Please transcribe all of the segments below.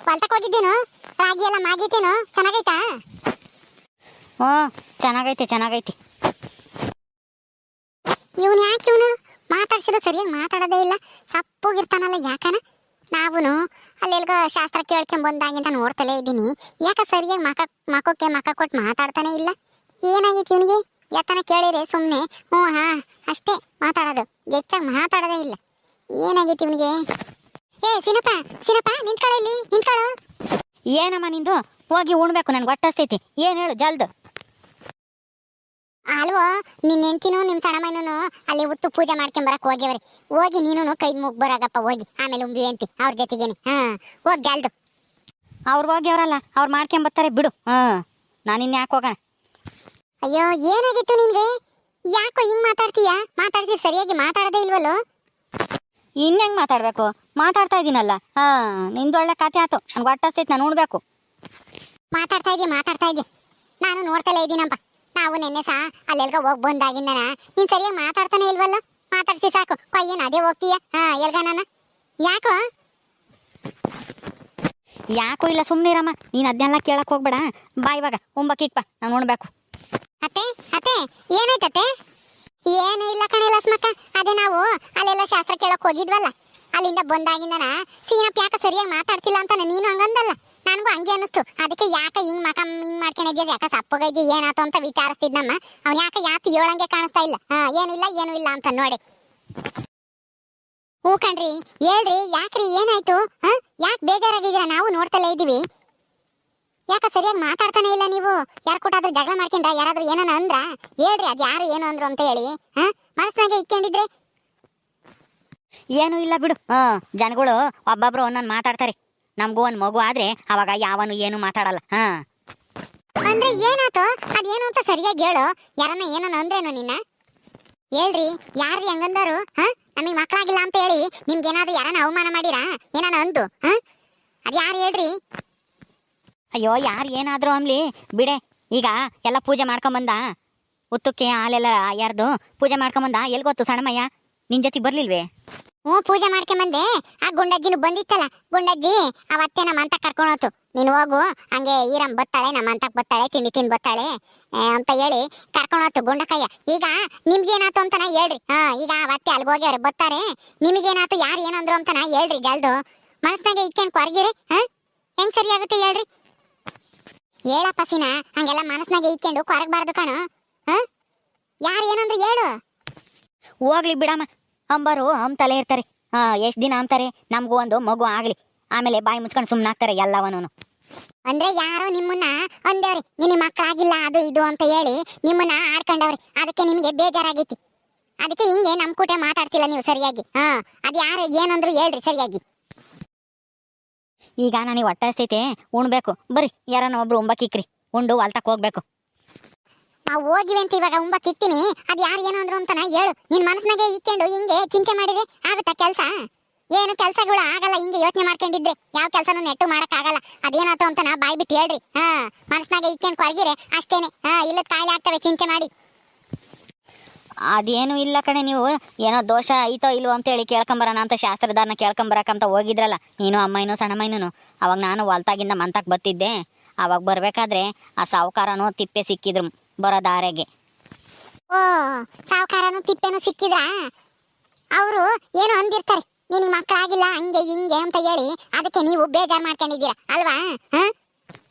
ಹೊಲ್ತಕ್ ಹೋಗಿದ್ದೇನು? ರಾಗಿ ಎಲ್ಲ ಮಾಗೈತೇನು? ಚೆನ್ನಾಗೈತಾ? ಓ ಚೆನ್ನಾಗೈತೆ. ಇವನು ಯಾಕೆ ಮಾತಾಡ್ಸಿರೋ ಸರಿಯಾಗಿ ಮಾತಾಡೋದೇ ಇಲ್ಲ, ಸಪ್ಪೋಗಿರ್ತಾನಲ್ಲ ಯಾಕನ? ನಾವೂನು ಅಲ್ಲೆಲ್ಗ ಶಾಸ್ತ್ರ ಕೇಳ್ಕೊಂಡ್ ಬಂದಾಗಿಂತ ನೋಡ್ತಲೇ ಇದ್ದೀನಿ, ಯಾಕೆ ಸರಿಯಾಗಿ ಮಕ್ಕ ಕೊಟ್ಟು ಮಾತಾಡ್ತಾನೆ ಇಲ್ಲ? ಏನಾಗೈತಿ ಇವನಿಗೆ? ಯಾತನ ಕೇಳಿದ್ರೆ ಸುಮ್ಮನೆ ಹ್ಞೂ ಹಾ ಅಷ್ಟೇ ಮಾತಾಡೋದು, ಹೆಚ್ಚಾಗಿ ಮಾತಾಡೋದೇ ಇಲ್ಲ. ಏನಾಗೈತಿ ಇವನಿಗೆ? ಏ ಸಿನಪ್ಪ ನಿಂತ್ಕೊಳ್ಳೋ ಇಲ್ಲಿ, ನಿಂತ್ಕೊಳ್ಳೋ. ಏನಮ್ಮ ನಿಂದು? ಹೋಗಿ ಉಣ್ಬೇಕು, ನನ್ಗೆ ಹೊಟ್ಟಸ್ತೈತಿ. ಏನು ಹೇಳು ಜಲ್ದು. ಅಲ್ವೋ, ನಿನ್ನ ಹೆಂಡ್ತಿನೂ ನಿಮ್ಮ ಸಣ್ಣಮ್ಮನೂ ಅಲ್ಲಿ ಉತ್ತು ಪೂಜೆ ಮಾಡ್ಕೊಂಬರಕ್ ಹೋಗ್ಯವ್ರಿ. ಹೋಗಿ ನೀನು ಕೈ ಮುಗ್ ಬರಾಗಪ್ಪ ಹೋಗಿ, ಆಮೇಲೆ ಉಂಬಿವೆಂತಿ ಅವ್ರ ಜೊತೆಗೇನೆ. ಹೋಗಿ ಜಲ್ದು. ಅವ್ರು ಹೋಗ್ಯವ್ರಲ್ಲ, ಅವ್ರು ಮಾಡ್ಕೊಂಬರ್ತಾರೆ ಬಿಡು. ನಾನು ಇನ್ಯಾಕೆ ಹೋಗೋಣ? ಅಯ್ಯೋ ಏನಾಗಿತ್ತು ನಿನ್ಗೆ? ಯಾಕೋ ಹಿಂಗ್ ಮಾತಾಡ್ತಿ ಸರಿಯಾಗಿ ಮಾತಾಡದೇ ಇಲ್ವಲ್ಲೋ? ಇನ್ನೆಂಗೆ ಮಾತಾಡಬೇಕು? ಮಾತಾಡ್ತಾ ಇದ್ದೀನಲ್ಲ. ನಿಂದೊಳ್ಳೆ ಕತೆ ಆಯ್ತು, ನಂಗೆ ಹೊಟ್ಟಸ್ತೈತಿ, ನಾನು ಉಣ್ಬೇಕು. ಮಾತಾಡ್ತಾ ಇದ್ದೆ ನಾನು ನೋಡ್ತಲೇ ಇದ್ದೀನಪ್ಪ. ನಾವು ನೆನ್ನೆ ಅಲ್ಲೆಲ್ಗ ಹೋಗಿ ಬಂದಾಗಿಂದನ ನೀನ್ ಸರಿಯಾಗಿ ಮಾತಾಡ್ತಾನೆ ಇಲ್ವಲ್ಲ? ಮಾತಾಡ್ಸಿ ಸಾಕು, ಕೊಯ್ಯನ್ ಅದೇ ಹೋಗ್ತೀಯ ಎಲ್ಗ ನನ್ನ? ಯಾಕೋ ಇಲ್ಲ, ಸುಮ್ಮನಿರಮ್ಮ. ನೀನು ಅದನ್ನೆಲ್ಲ ಕೇಳಕ್ ಹೋಗ್ಬೇಡ. ಬಾ ಇವಾಗ ಉಂಬಕ್ಕಿಕ್ ನಾನು ಉಣ್ಬೇಕು. ಅತ್ತೆ ಏನಾಯ್ತತ್ತೆ? ಏನು ಇಲ್ಲ ಕಣೆ ಲಸ್ಮಕ್ಕ, ಅದೇ ನಾವು ಅಲ್ಲೆಲ್ಲ ಶಾಸ್ತ್ರ ಕೇಳಕ್ ಹೋಗಿದ್ವಲ್ಲ, ಅಲ್ಲಿಂದ ಬಂದಾಗಿಂದನ ಸೀನಪ್ಪ ಯಾಕೆ ಸರಿಯಾಗಿ ಮಾತಾಡ್ತಿಲ್ಲ ಅಂತ ನೀನು ಹಂಗಂದಲ್ಲ. ನನಗೂ ಹಂಗೆ ಅನ್ನಿಸ್ತು. ಅದಕ್ಕೆ ಯಾಕೆ ಹಿಂಗ್ ಮಾಡ್ಕೊಂಡಿದ್ಯ, ಯಾಕೆ ಸಪ್ಪಗೈದಿ ಏನಾಯ್ತು ಅಂತ ವಿಚಾರಿಸ್ತಿದ್ನಮ್ಮ. ಅವ್ನು ಯಾಕೆ ಹೇಳಂಗೆ ಕಾಣಿಸ್ತಾ ಇಲ್ಲ. ಏನು ಇಲ್ಲ ಅಂತ ನೋಡಿ. ಹ್ಞೂ ಕಣ್ರಿ, ಹೇಳ್ರಿ ಯಾಕ್ರಿ ಏನಾಯ್ತು? ಯಾಕೆ ಬೇಜಾರಾಗಿದ್ದೀರಾ? ನಾವು ನೋಡ್ತಲೇ ಇದ್ದೀವಿ. ಯಾಕೆ ಸರಿಯಾಗಿ ಮಾತಾಡ್ತಾನೆ ಇಲ್ಲ ನೀವು? ಯಾರು ಕೊಟ್ಟಾದ್ರೂ ಜಗಳ ಮಾಡ್ಕೊಂಡ್ರ? ಯಾರಾದ್ರೂ ಏನೋ ಅಂದ್ರ? ಹೇಳ್ರಿ, ಅದು ಯಾರು ಏನು ಅಂದ್ರು ಅಂತ ಹೇಳಿ. ಮನಸ್ಸಿನಾಗೆ ಇಕ್ಕೊಂಡಿದ್ರೆ ಏನು ಇಲ್ಲ ಬಿಡು. ಜನಗಳು ಒಬ್ಬೊಬ್ರು ಒಂದೊಂದು ಮಾತಾಡ್ತಾರೆ. ನಮಗೂ ಒಂದು ಮಗು ಆದ್ರೆ ಅವಾಗ ಯಾವನು ಏನು ಮಾತಾಡಲ್ಲ. ಅಂದ್ರೆ ಏನಾಯ್ತು? ಅದೇನು ಅಂತ ಸರಿಯಾಗಿ ಹೇಳು. ಯಾರನ್ನ ಏನೋ ಅಂದ್ರೇನು ನಿನ್ನ? ಹೇಳ್ರಿ, ಯಾರು ಹೆಂಗಂದರು? ನಮಗೆ ಮಕ್ಕಳಾಗಿಲ್ಲ ಅಂತ ಹೇಳಿ ನಿಮ್ಗೇನಾದ್ರೂ ಯಾರನ್ನ ಅವಮಾನ ಮಾಡಿರಾ? ಏನಾನ ಅಂದು? ಅದು ಯಾರು ಹೇಳ್ರಿ? ಅಯ್ಯೋ, ಯಾರು ಏನಾದರೂ ಅಮ್ಲಿ ಬಿಡೆ. ಈಗ ಎಲ್ಲ ಪೂಜೆ ಮಾಡ್ಕೊಂಬಂದ, ಉತ್ತಕ್ಕೆ ಹಾಲೆಲ್ಲ ಯಾರ್ದು ಪೂಜೆ ಮಾಡ್ಕೊಂಬಂದ. ಎಲ್ಲಿ ಗೊತ್ತು ಸಣ್ಣಮಯ್ಯ ನಿನ್ ಜೊತೆ ಬರ್ಲಿಲ್ವೇ? ಹ್ಞೂ, ಪೂಜೆ ಮಾಡ್ಕೊಂಬಂದೆ. ಆ ಗುಂಡಜ್ಜಿನೂ ಬಂದಿತ್ತಲ್ಲ, ಗುಂಡಜ್ಜಿ ಅವತ್ತೆ ನಮ್ಮ ಅಂತಕ್ಕೆ ಕರ್ಕೊಂಡು ಹೋತು. ನೀನು ಹೋಗು, ಹಂಗೆ ಈರಮ್ಮ ಬತ್ತಾಳೆ, ನಮ್ಮ ಅಂತಕ್ಕೆ ಬತ್ತಾಳೆ, ತಿಂಡಿ ಬತ್ತಾಳೆ ಅಂತ ಹೇಳಿ ಕರ್ಕೊಂಡು ಹೋತು ಗುಂಡಕಯ್ಯ. ಈಗ ನಿಮ್ಗೇನಾಯ್ತು ಅಂತನ ಹೇಳ್ರಿ. ಈಗ ಅವತ್ತೆ ಅಲ್ಲಿಗೆ ಹೋಗ್ಯವ್ರೆ, ಬತ್ತಾರೆ. ನಿಮಗೇನಾಯ್ತು, ಯಾರು ಏನಂದ್ರು ಅಂತನ ಹೇಳ್ರಿ ಜಲ್ದು. ಮನಸ್ನಾಗೆ ಇಕ್ಕೊಂಡು ಕೊರಗಿರಿ. ಹೆಂಗ್ ಸರಿ ಆಗುತ್ತೆ ಹೇಳ್ರಿ? ಹೇಳಪ್ಪ ಸೀನ, ಹಂಗೆಲ್ಲ ಮನಸ್ನಾಗೆ ಇಕ್ಕೊಂಡು ಕೊರಗಬಾರ್ದು ಕಣು. ಯಾರು ಏನಂದ್ರು ಹೇಳು. ಹೋಗ್ಲಿ ಬಿಡಮ್ಮ, ಅಂಬರು ತಲೆ ಇರ್ತಾರೆ. ಎಷ್ಟು ದಿನ ಅಂತಾರೆ ನಮಗೂ ಒಂದು ಮಗು ಆಗ್ಲಿ, ಆಮೇಲೆ ಬಾಯಿ ಮುಚ್ಕೊಂಡು ಸುಮ್ಮನಾಗ್ತಾರೆ ಎಲ್ಲವನು. ಅಂದ್ರೆ ಯಾರೋ ನಿಮ್ಮನ್ನ ಅಂದೇವ್ರಿ, ನಿನ್ನ ಮಕ್ಕಳಾಗಿಲ್ಲ ಅದು ಇದು ಅಂತ ಹೇಳಿ ನಿಮ್ಮನ್ನ ಆಡ್ಕೊಂಡವ್ರಿ. ಅದಕ್ಕೆ ನಿಮ್ಗೆ ಬೇಜಾರಾಗೈತಿ. ಅದಕ್ಕೆ ಹಿಂಗೆ ನಮ್ ಕೂಟೆ ಮಾತಾಡ್ತಿಲ್ಲ ನೀವು ಸರಿಯಾಗಿ. ಅದು ಯಾರು ಏನಂದ್ರು ಹೇಳ್ರಿ ಸರಿಯಾಗಿ. ಈಗ ನನಗೆ ಹೊಟ್ಟೆ ಹಸ್ತೈತೆ, ಉಣ್ಬೇಕು. ಬರ್ರಿ ಯಾರನ್ನ ಒಬ್ರು ಉಂಬಕ್ಕಿಕ್ರಿ, ಉಂಡು ಹೊಲ್ತಕ್ ಹೋಗ್ಬೇಕು. ನಾವು ಹೋಗಿವೆ ಅಂತ ಇವಾಗ ಉಂಬಕ್ಕಿಕ್ತೀನಿ. ಅದು ಯಾರು ಏನೋ ಅಂದ್ರು ಅಂತನ ಹೇಳು. ನಿನ್ ಮನಸ್ನಾಗೆ ಇಕ್ಕೊಂಡು ಹಿಂಗೆ ಚಿಂತೆ ಮಾಡಿದ್ರೆ ಆಗುತ್ತಾ ಕೆಲಸ? ಏನು ಕೆಲಸಗಳು ಆಗಲ್ಲ. ಹಿಂಗೆ ಯೋಚನೆ ಮಾಡ್ಕೊಂಡಿದ್ರೆ ಯಾವ ಕೆಲಸನೂ ನೆಟ್ಟು ಮಾಡಕ್ ಆಗಲ್ಲ. ಅದೇನಾಯ್ತು ಅಂತ ಬಾಯ್ ಬಿಟ್ಟು ಹೇಳ್ರಿ. ಮನಸ್ನಾಗೆ ಇಕ್ಕೊಂಡು ಕೊರಗಿರೆ ಅಷ್ಟೇನೆ. ಇಲ್ಲದ ಕಾಯಿಲೆ ಆಗ್ತವೆ ಚಿಂತೆ ಮಾಡಿ. ಅದೇನು ಇಲ್ಲ ಕಣೆ, ನೀವು ಏನೋ ದೋಷ ಐತೋ ಇಲ್ವೋ ಅಂತೇಳಿ ಕೇಳ್ಕೊಂಬರೋಣ ಅಂತ ಶಾಸ್ತ್ರದಾರನ ಕೇಳ್ಕೊಂಬರಕ್ಕಂತ ಹೋಗಿದ್ರಲ್ಲ ನೀನು ಅಮ್ಮಯ್ಯನೂ ಸಣ್ಣಮ್ಮಯ್ಯನೂ. ಅವಾಗ ನಾನು ಹೊಲ್ತಾಗಿಂದ ಮಂತಕ್ಕೆ ಬತ್ತಿದ್ದೆ. ಅವಾಗ ಬರ್ಬೇಕಾದ್ರೆ ಆ ಸಾವುಕಾರನೂ ತಿಪ್ಪೆ ಸಿಕ್ಕಿದ್ರು ಬರೋ ದಾರೆಗೆ. ಓ, ಸಾವುಕಾರನು ತಿಪ್ಪೆನೂ ಸಿಕ್ಕಿದ್ರ? ಅವರು ಏನು ಅಂದಿರ್ತಾರೆ, ನಿನಗೆ ಮಕ್ಕಳಾಗಿಲ್ಲ ಹಂಗೆ ಹಿಂಗೆ ಅಂತ ಹೇಳಿ. ಅದಕ್ಕೆ ನೀವು ಬೇಜಾರು ಮಾಡ್ಕೊಂಡಿದ್ದೀರಾ ಅಲ್ವಾ?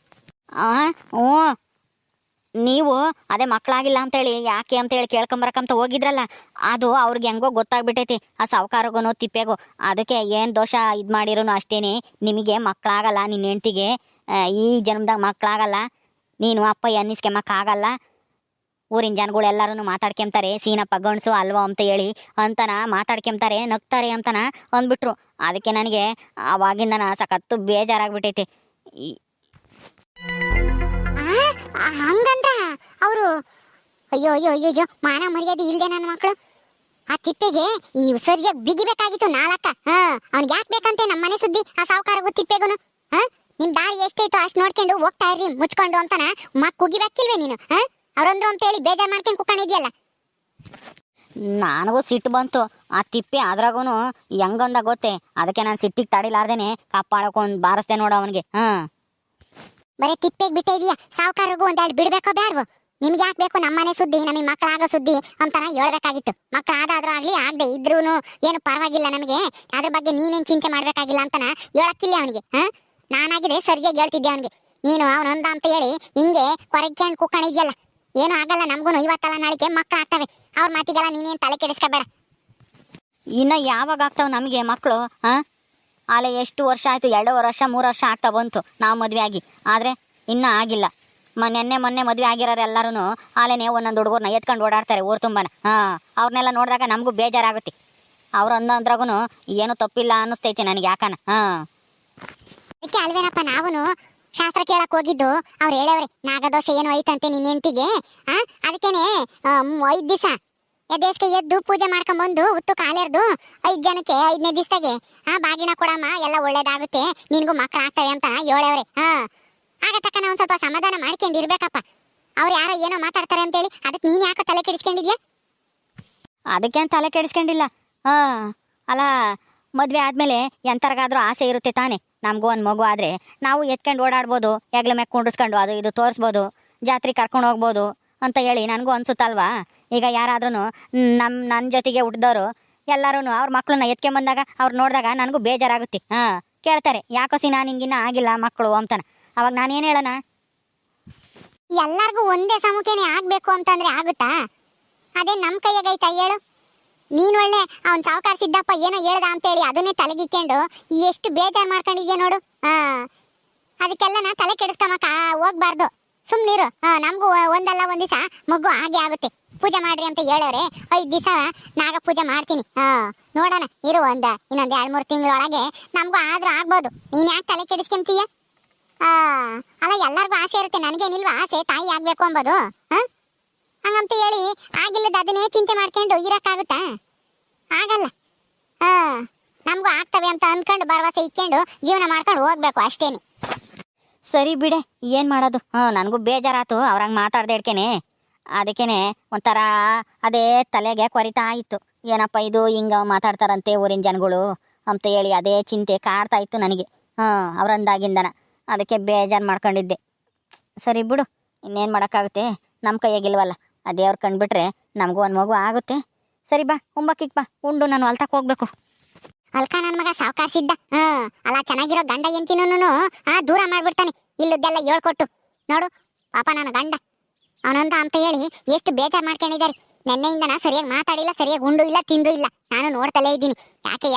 ಹ್ಞೂ, ನೀವು ಅದೇ ಮಕ್ಕಳಾಗಿಲ್ಲ ಅಂತೇಳಿ ಯಾಕೆ ಅಂತೇಳಿ ಕೇಳ್ಕೊಂಬರಕ್ಕಂತ ಹೋಗಿದ್ರಲ್ಲ, ಅದು ಅವ್ರಿಗೆ ಹೆಂಗೋ ಗೊತ್ತಾಗ್ಬಿಟ್ಟೈತಿ ಆ ಸಾವುಕಾರಗೂ ತಿಪ್ಪೆಗೂ. ಅದಕ್ಕೆ ಏನು ದೋಷ ಇದು ಮಾಡಿರೋನು ಅಷ್ಟೇನೆ, ನಿಮಗೆ ಮಕ್ಕಳಾಗಲ್ಲ, ನಿನ್ನ ಹೆಂಡ್ತಿಗೆ ಈ ಜನ್ಮದಾಗ ಮಕ್ಕಳಾಗಲ್ಲ, ನೀನು ಅಪ್ಪ ಅನ್ನಿಸ್ಕೆಮ್ಮಕ್ಕಾಗಲ್ಲ. ಊರಿನ ಜನಗಳೆಲ್ಲರೂ ಮಾತಾಡ್ಕೊಂತಾರೆ, ಸೀನಪ್ಪ ಗಂಡಸು ಅಲ್ವಾ ಅಂತ ಹೇಳಿ ಅಂತನ ಮಾತಾಡ್ಕೊಂತಾರೆ, ನಗ್ತಾರೆ ಅಂತನ ಅಂದ್ಬಿಟ್ರು. ಅದಕ್ಕೆ ನನಗೆ ಆವಾಗಿಂದನ ಸಖತ್ತು ಬೇಜಾರಾಗ್ಬಿಟ್ಟೈತಿ. ಹಂಗಂದ್ರ ಅವರು ಅಯ್ಯೋ ಅಯ್ಯೋ ಅಯ್ಯೋ, ಮಾನ ಮರ್ಯಾದೆ ಇಲ್ದೆ ನನ್ನ ಮಕ್ಕಳು. ಆ ತಿಪ್ಪೆಗೆ ಈ ಸರಿಯಾಗಿ ಬಿಗಿಬೇಕಾಗಿತ್ತು 4. ಅವ್ನಿಗೆ ಯಾಕೆ ಬೇಕಂತೆ ನಮ್ಮ ಮನೆ ಸುದ್ದಿ ಆ ಸಾವುಕಾರಗೂ ತಿಪ್ಪೆಗೂ? ನಿಮ್ ದಾರಿ ಎಷ್ಟೈತೋ ಅಷ್ಟು ನೋಡ್ಕೊಂಡು ಹೋಗ್ತಾ ಇರ್ರಿ ಮುಚ್ಕೊಂಡು ಅಂತನ ಕುಗಿಬೇಕಿಲ್ವೇ ನೀನು? ಅವ್ರಂದ್ರು ಅಂತ ಹೇಳಿ ಬೇಜಾರು ಮಾಡ್ಕೊಂಡು ಕುಕ್ಕೊಂಡಿದ್ಯಲ್ಲ. ನನಗೂ ಸಿಟ್ಟು ಬಂತು. ಆ ತಿಪ್ಪೆ ಅದ್ರಾಗೂ ಹೆಂಗಂದ ಗೊತ್ತೇ, ಅದಕ್ಕೆ ನಾನು ಸಿಟ್ಟಿಗೆ ತಡಿಲಾರ್ದೇನೆ ಕಪ್ಪಾಳಕ್ಕೊಂದು ಬಾರಿಸ್ದೆ ನೋಡು ಅವನಿಗೆ. ಬರೀ ತಿಪ್ಪೆಗೆ ಬಿಟ್ಟೇ ಇದೀಯಾ, ಸಾವುಕಾರರಿಗೂ ಒಂದೆರಡು ಬಿಡ್ಬೇಕೋ ಬ್ಯಾಡ್ವೋ? ನಿಮ್ಗೆ ಯಾಕೆ ಬೇಕು ನಮ್ಮನೆ ಸುದ್ದಿ, ನಮಗೆ ಮಕ್ಕಳಾಗೋ ಸುದ್ದಿ ಅಂತಾನ ಹೇಳ್ಬೇಕಾಗಿತ್ತು. ಮಕ್ಕಳಾದ್ರೂ ಆಗ್ಲಿ ಆಗದೆ ಇದ್ರೂನು ಏನು ಪರವಾಗಿಲ್ಲ ನಮಗೆ, ಅದ್ರ ಬಗ್ಗೆ ನೀನೇನ್ ಚಿಂತೆ ಮಾಡ್ಬೇಕಾಗಿಲ್ಲ ಅಂತಾನ ಹೇಳಕ್ಕಿಲ್ಲ ಅವನಿಗೆ. ನಾನಾಗಿದೆ ಸರಿಯಾಗಿ ಹೇಳ್ತಿದ್ದೆ ಅವನಿಗೆ. ನೀನು ಅವನೊಂದ ಅಂತ ಹೇಳಿ ಹಿಂಗೆ ಕೊರಗ್ಕೊಂಡು ಕುಕ್ಕಣಿದ್ಯಲ್ಲ, ಏನು ಆಗಲ್ಲ. ನಮ್ಗೂ ಇವತ್ತಲ್ಲ ನಾಳಿಗೆ ಮಕ್ಕಳು ಆಗ್ತವೆ, ಅವ್ರ ಮಾತಿಗೆಲ್ಲ ನೀನೇನ್ ತಲೆ ಕೆಡಿಸ್ಕೋಬೇಡ. ಇನ್ನು ಯಾವಾಗ ಆಗ್ತಾವ ನಮಗೆ ಮಕ್ಕಳು? ಆಲೆ ಎಷ್ಟು ವರ್ಷ ಆಯ್ತು? 2 ವರ್ಷ 3 ವರ್ಷ ಆಗ್ತಾ ಬಂತು ನಾವು ಮದ್ವೆ ಆಗಿ, ಆದ್ರೆ ಇನ್ನೂ ಆಗಿಲ್ಲ. ಮೊನ್ನೆ ಮದ್ವೆ ಆಗಿರೋರು ಎಲ್ಲರೂ ಆಲೆನೆ ಒಂದೊಂದು ಹುಡುಗರ್ನ ಎತ್ಕೊಂಡು ಓಡಾಡ್ತಾರೆ ಊರು ತುಂಬಾನ. ಅವ್ರನ್ನೆಲ್ಲ ನೋಡಿದಾಗ ನಮಗೂ ಬೇಜಾರಾಗುತ್ತೆ. ಅವ್ರು ಅಂದ್ರಾಗೂ ಏನು ತಪ್ಪಿಲ್ಲ ಅನ್ನಿಸ್ತೈತಿ ನನಗೆ ಯಾಕನ. ಅದಕ್ಕೆ ಅಲ್ವೇನಪ್ಪ ನಾವುನು ಶಾಸ್ತ್ರ ಕೇಳಕ್ ಹೋಗಿದ್ದು. ಅವ್ರು ಹೇಳವ್ರೆ ನಾಗದೋಷ ಏನು ಐತಂತೆ ನಿನ್ನ ಹೆಂಡತಿಗೆ. ಅದಕ್ಕೇನೆ 5 ದಿವಸ ಎದ್ದೇಸ್ಕೆ ಎದ್ದು ಪೂಜೆ ಮಾಡ್ಕೊಂಬಂದು ಉತ್ತು ಕಾಲೆರ್ದು 5 ಜನಕ್ಕೆ 5ನೇ ದಿವಸದಾಗೆ ಬಾಗಿನ ಕೊಡಮ್ಮ, ಎಲ್ಲ ಒಳ್ಳೇದಾಗುತ್ತೆ, ನಿನ್ಗೂ ಮಕ್ಕಳು ಆಗ್ತವೆ ಅಂತ ಹೇಳವ್ರೆ. ಆಗತಕ್ಕ ನಾವು ಸ್ವಲ್ಪ ಸಮಾಧಾನ ಮಾಡ್ಕೊಂಡಿರ್ಬೇಕಪ್ಪ. ಅವ್ರು ಯಾರೋ ಏನೋ ಮಾತಾಡ್ತಾರೆ ಅಂತೇಳಿ ಅದಕ್ಕೆ ನೀನ್ ಯಾಕೆ ತಲೆ ಕೆಡಿಸ್ಕೊಂಡಿದ್ಯಾ? ಅದಕ್ಕೇನು ತಲೆ ಕೆಡಿಸ್ಕೊಂಡಿಲ್ಲ. ಅಲ್ಲ, ಮದ್ವೆ ಆದ್ಮೇಲೆ ಎಂತರ್ಗಾದ್ರೂ ಆಸೆ ಇರುತ್ತೆ ತಾನೆ. ನಮಗೂ ಒಂದು ಮಗು ಆದ್ರೆ ನಾವು ಎತ್ಕೊಂಡು ಓಡಾಡ್ಬೋದು, ಹೆಗ್ಲ ಮ್ಯಾಗ ಕುಂಡಿಸ್ಕೊಂಡು ಅದು ಇದು ತೋರಿಸ್ಬೋದು, ಜಾತ್ರೆ ಕರ್ಕೊಂಡು ಹೋಗ್ಬೋದು ಅಂತ ಹೇಳಿ ನನಗೂ ಅನ್ಸುತ್ತಲ್ವಾ. ಈಗ ಯಾರಾದ್ರೂ ನನ್ನ ಜೊತೆಗೆ ಹುಟ್ಟಿದವರು ಎಲ್ಲರೂ ಅವ್ರ ಮಕ್ಕಳನ್ನ ಎತ್ಕೊಂಬಂದಾಗ ಅವ್ರು ನೋಡಿದಾಗ ನನಗೂ ಬೇಜಾರಾಗುತ್ತೆ. ಕೇಳ್ತಾರೆ ಯಾಕೋಸಿ ನಾನು ಹಿಂಗಿನ್ನ ಆಗಿಲ್ಲ ಮಕ್ಕಳು ಅಂತಾನೆ. ಅವಾಗ ನಾನೇನು ಹೇಳೋಣ? ಎಲ್ಲಾರ್ಗೂ ಒಂದೇ ಸಮುಖೇನೆ ಆಗ್ಬೇಕು ಅಂತಂದ್ರೆ ಆಗುತ್ತಾ? ಅದೇ ನಮ್ ಕೈಯಾಗೈತಾ ಹೇಳು? ನೀನ್ ಒಳ್ಳೆ ಅವ್ನ್ ಸಾವುಕಾರ ಸಿದ್ದಪ್ಪ ಏನೋ ಹೇಳ್ದ ಅಂತೇಳಿ ಅದನ್ನೇ ತಲೆಗಿಕ್ಕೊಂಡು ಎಷ್ಟು ಬೇಜಾರ್ ಮಾಡ್ಕೊಂಡಿದ್ಯಾ ನೋಡು. ಅದಕ್ಕೆಲ್ಲ ನಾ ತಲೆ ಕೆಡಿಸ್ಕೊಂಬಕ ಹೋಗ್ಬಾರ್ದು, ಸುಮ್ನಿರು. ನಮಗೂ ಒಂದಲ್ಲ ಒಂದ್ ದಿವಸ ಮಗು ಹಾಗೆ ಆಗುತ್ತೆ. ಪೂಜೆ ಮಾಡ್ರಿ ಅಂತ ಹೇಳವ್ರೆ, 5 ದಿವಸ ನಾಗ ಪೂಜೆ ಮಾಡ್ತೀನಿ. ನೋಡೋಣ ಇರು, ಇನ್ನೊಂದ್ 2-3 ತಿಂಗಳೊಳಗೆ ನಮಗೂ ಆದ್ರೂ ಆಗ್ಬೋದು. ನೀನ್ ಯಾಕೆ ತಲೆ ಕೆಡಿಸ್ಕೊಂತೀಯ? ಅಲ್ಲ, ಎಲ್ಲರಿಗೂ ಆಸೆ ಇರುತ್ತೆ, ನನಗೇನಿಲ್ವಾ ಆಸೆ ತಾಯಿ ಆಗ್ಬೇಕು ಅಂಬೋದು? ಹಂಗಂತ ಹೇಳಿ ಆಗಿಲ್ಲದ ಅದನ್ನೇ ಚಿಂತೆ ಮಾಡ್ಕೊಂಡು ಇರಕ್ಕಾಗುತ್ತಾ? ಆಗಲ್ಲ. ನಮಗೂ ಆಗ್ತವೆ ಅಂತ ಅಂದ್ಕೊಂಡು ಭರವಸೆ ಇಟ್ಕೊಂಡು ಜೀವನ ಮಾಡ್ಕೊಂಡು ಹೋಗ್ಬೇಕು ಅಷ್ಟೇನೆ. ಸರಿ ಬಿಡೆ, ಏನು ಮಾಡೋದು. ನನಗೂ ಬೇಜಾರಾತು ಅವ್ರಂಗೆ ಮಾತಾಡ್ದೆ ಇಡ್ಕೇನೆ. ಅದಕ್ಕೇನೆ ಒಂಥರ ಅದೇ ತಲೆಗೆ ಕೊರಿತಾ ಇತ್ತು. ಏನಪ್ಪ ಇದು ಹಿಂಗೆ ಮಾತಾಡ್ತಾರಂತೆ ಊರಿನ ಜನಗಳು ಅಂತ ಹೇಳಿ ಅದೇ ಚಿಂತೆ ಕಾಡ್ತಾ ಇತ್ತು ನನಗೆ. ಅವ್ರಂದಾಗಿಂದನ ಅದಕ್ಕೆ ಬೇಜಾರು ಮಾಡ್ಕೊಂಡಿದ್ದೆ. ಸರಿ ಬಿಡು, ಇನ್ನೇನು ಮಾಡೋಕ್ಕಾಗುತ್ತೆ, ನಮ್ಮ ಕೈಯಾಗಿಲ್ವಲ್ಲ. ಆ ದೇವ್ರು ಕಂಡುಬಿಟ್ರೆ ನಮಗೂ ಒಂದು ಮಗು ಆಗುತ್ತೆ. ಸರಿ ಬಾ, ಉಂಬಕ್ಕಿಕ್ ಬಾ, ಉಂಡು ನಾನು ಹೊಲ್ತಕ್ಕೆ ಹೋಗ್ಬೇಕು. ಅಲ್ಕ ನನ್ನ ಮಗ ಸಾವುಕಾರ ಸಿದ್ದ. ಅಲ್ಲ, ಚೆನ್ನಾಗಿರೋ ಗಂಡ ಎಂತಿನೂ ದೂರ ಮಾಡ್ಬಿಡ್ತಾನೆ ಇಲ್ಲದ್ದೆಲ್ಲ ಹೇಳ್ಕೊಟ್ಟು. ನೋಡು ಪಾಪ ನನ್ನ ಗಂಡ ಅವನೊಂದ ಅಂತ ಹೇಳಿ ಎಷ್ಟು ಬೇಜಾರು ಮಾಡ್ಕೊಂಡಿದ್ದಾರೆ. ನೆನ್ನೆಯಿಂದ ನಾ ಸರಿಯಾಗಿ ಮಾತಾಡಿಲ್ಲ, ಸರಿಯಾಗಿ ಉಂಡು ಇಲ್ಲ, ತಿಂದು ಇಲ್ಲ. ನಾನು ನೋಡ್ತಲೇ ಇದ್ದೀನಿ.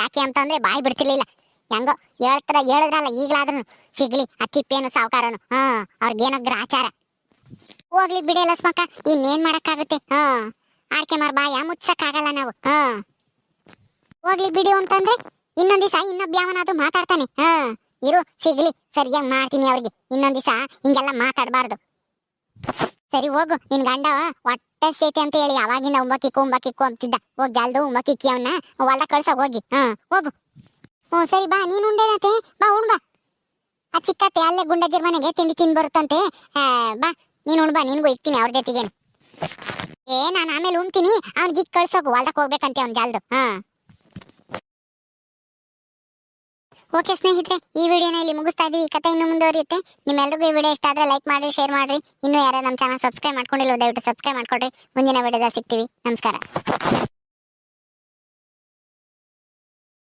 ಯಾಕೆ ಅಂತಂದ್ರೆ ಬಾಯಿ ಬಿಡ್ತಿರ್ಲಿಲ್ಲ. ಹೆಂಗೋ ಹೇಳಿದ್ರಲ್ಲ, ಈಗಲಾದ್ರೂ ಸಿಗ್ಲಿ ಆ ತಿಪ್ಪೇನು ಸಾವುಕಾರನು. ಅವ್ರಿಗೇನೋ ಗ್ರಾಚಾರ. ಹೋಗ್ಲಿ ಬಿಡಿ ಲಸ್ಮಕ್ಕ, ಇನ್ನೇನ್ ಮಾಡಕ್ಕಾಗುತ್ತೆ. ಆರ್ಕೆ ಮಾರ್ ಬಾಯ ಮುಚ್ಚಕ್ಕಾಗಲ್ಲ ನಾವು. ಹೋಗ್ಲಿ ಬಿಡಿ ಅಂತಂದ್ರೆ ಇನ್ನೊಂದ್ ದಿವಸ ಇನ್ನೊಬ್ಬ ಯಾವನಾದ್ರೂ ಮಾತಾಡ್ತಾನೆ. ಇರು, ಸಿಗ್ಲಿ, ಸರಿಯಾಗಿ ಮಾಡ್ತೀನಿ ಅವ್ರಿಗೆ. ಇನ್ನೊಂದ್ ದಿವಸ ಹಿಂಗೆಲ್ಲ ಮಾತಾಡಬಾರ್ದು. ಸರಿ ಹೋಗು, ನಿನ್ ಗಂಡ ಹೊಟ್ಟೆ ಸೇತೆ ಅಂತ ಹೇಳಿ ಅವಾಗಿಂದ ಉಂಬಕ್ಕಿಕ್ಕು ಅಂತಿದ್ದ. ಹೋಗಿ ಜಲ್ದು ಉಂಬಕ್ಕಿಕ್ಕಿ ಅವನ್ನ ಹೊಲ್ದ ಕಳ್ಸೋಗ್ ಹೋಗಿ. ಹೋಗು. ಸರಿ ಬಾ, ನೀನ್ ಉಂಡೇನತೆ ಬಾ, ಉಣ್ಬಾ. ಆ ಚಿಕ್ಕತ್ತೆ ಅಲ್ಲೇ ಗುಂಡಜ್ಜರ್ ಮನೆಗೆ ತಿಂಡಿ ತಿಂದು ಬರುತ್ತಂತೆ. ಬಾ, ನೀನ್ ಉಣ್ಬಾ, ನಿನ್ಗೂ ಇಕ್ತೀನಿ ಅವ್ರ ಜೊತೆಗೇನೆ. ನಾನು ಆಮೇಲೆ ಉಣ್ತೀನಿ, ಅವ್ನಿಗೆ ಕಳ್ಸೋಗು, ಹೊಲ್ದಕ್ ಹೋಗ್ಬೇಕಂತೆ ಅವ್ನ್ ಜಲ್ದು. ಓಕೆ ಸ್ನೇಹಿತರೆ, ಈ ವಿಡಿಯೋನ ಇಲ್ಲಿ ಮುಗಿಸ್ತಾ ಇದೀವಿ. ಈ ಕಥೆ ಇನ್ನು ಮುಂದುವರಿಯುತ್ತೆ. ನಿಮ್ಮೆಲ್ಲರಿಗೂ ಈ ವಿಡಿಯೋ ಇಷ್ಟ ಆದ್ರೆ ಲೈಕ್ ಮಾಡಿ, ಶೇರ್ ಮಾಡ್ರಿ. ಇನ್ನೂ ಯಾರು ನಮ್ಮ ಚಾನಲ್ ಸಬ್ಸ್ಕ್ರೈಬ್ ಮಾಡ್ಕೊಂಡಿಲ್ಲ ದಯವಿಟ್ಟು ಸಬ್ಸ್ಕ್ರೈಬ್ ಮಾಡ್ಕೊಡ್ರಿ. ಮುಂದಿನ ವಿಡಿಯೋದಲ್ಲಿ ಸಿಗ್ತೀವಿ. ನಮಸ್ಕಾರ.